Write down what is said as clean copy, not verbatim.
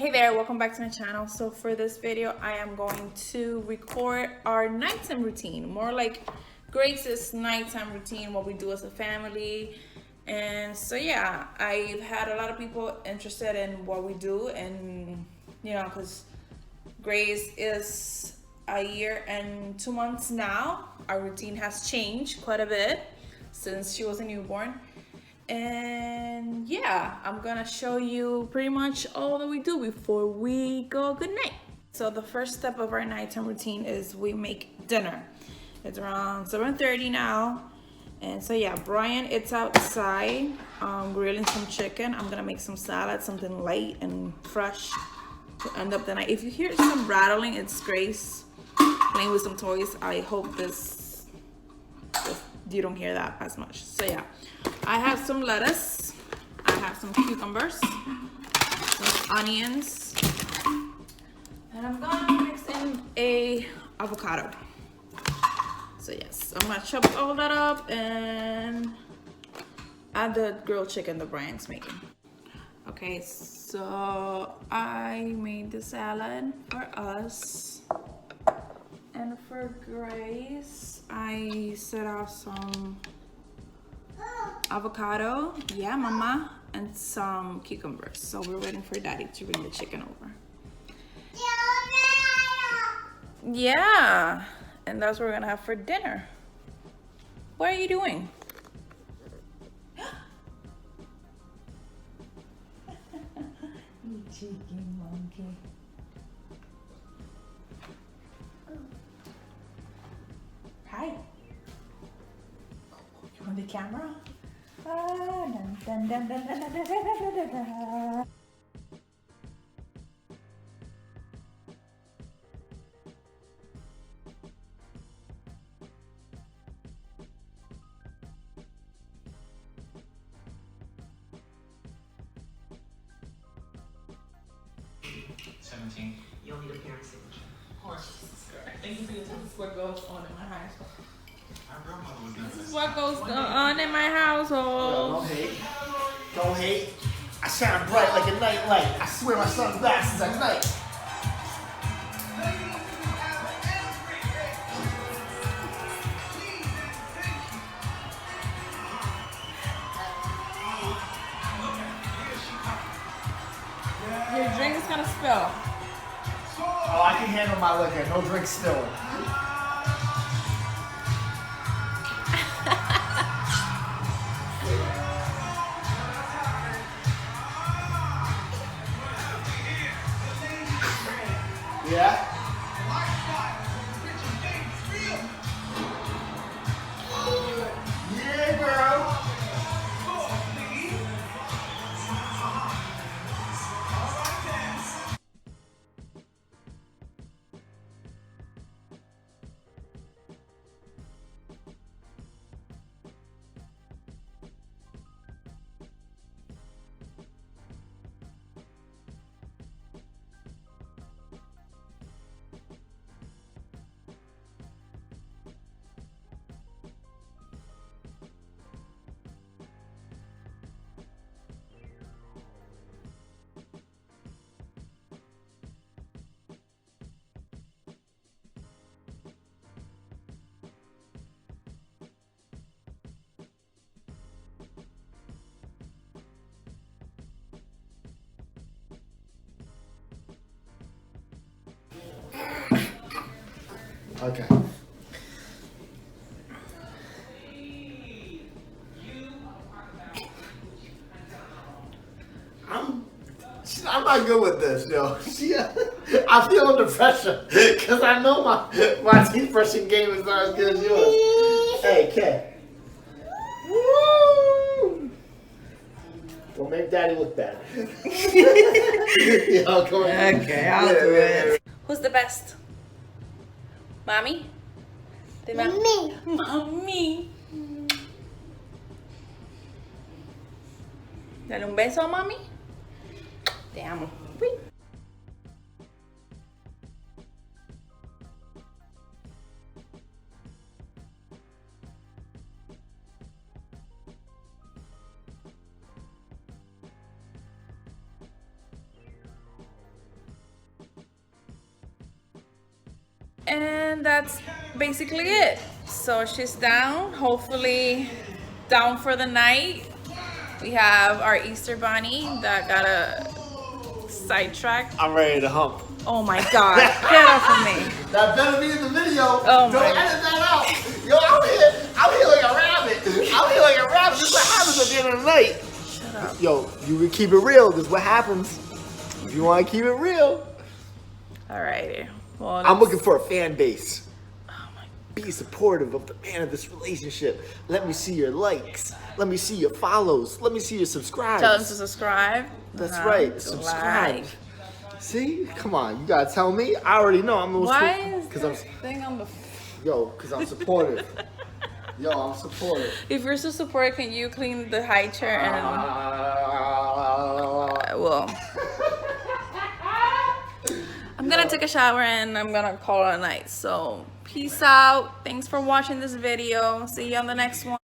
Hey there, welcome back to my channel. So for this video, I am going to record our nighttime routine, more like Grace's nighttime routine, what we do as a family. And so yeah, I've had a lot of people interested in what we do, and because Grace is a year and 2 months now. Our routine has changed quite a bit since she was a newborn. And yeah, I'm gonna show you pretty much all that we do before we go good night. So the first step of our nighttime routine is we make dinner. It's around 7:30 now. And so yeah, Brian, it's outside grilling some chicken. I'm gonna make some salad, something light and fresh to end up the night. If you hear some rattling, it's Grace playing with some toys. I hope this you don't hear that as much. So yeah, I have some lettuce, I have some cucumbers, some onions, and I'm gonna mix in a avocado. So yes, I'm gonna chop all that up and add the grilled chicken that Brian's making. Okay, so I made the salad for us. And for Grace, I set out some avocado, yeah, mama, and some cucumbers. So we're waiting for Daddy to bring the chicken over. Yeah, and that's what we're gonna have for dinner. What are you doing? You chicken monkey. Hi. You want the camera? Dun, dun, dun, dun, dun, dun, dun, dun, dun, dun. You'll need a parent signature. Oh, Jesus Christ. Thank you for this. This is what goes on in my household. Our grandmother was never This is what goes on in my household. Don't hate. Don't hate. I shine bright like a night light. I swear my sunglasses at night. Your drink is gonna spill. Oh, I can handle my liquor. No drink spilling. Yeah? Yeah, girl. Okay. I'm not good with this, yo. I feel under pressure because I know my teeth brushing game is not as good as yours. Hey, Kay. Woo! Don't make Daddy look bad. Yo, come on. Okay, I'll do it. Who's the best? Mommy? Mommy. Mommy. Dale un beso a mami. Te amo. Uy. And that's basically it. So she's down, hopefully down for the night. We have our Easter bunny that got a sidetrack. I'm ready to hump. Oh my God, get off of me. That better be in the video. Oh Don't my. edit that out. Yo, I'm here like a rabbit. I'm here like a rabbit. This is what happens at the end of the night. Shut up. Yo, you can keep it real. This is what happens. If you want to keep it real. Alrighty. Well, I'm looking for a fan base. Oh my. Be supportive of the man of this relationship. Let me see your likes. Let me see your follows. Let me see your subscribes. Tell them to subscribe. That's Uh-huh. right. To Subscribe. like. See? Come on. You gotta tell me. I already know. I'm Why is because this thing on the? because I'm supportive. Yo, I'm supportive. If you're so supportive, can you clean the high chair and? Well, I'm gonna take a shower and I'm gonna call it a night. So peace out. Thanks for watching this video. See you on the next one.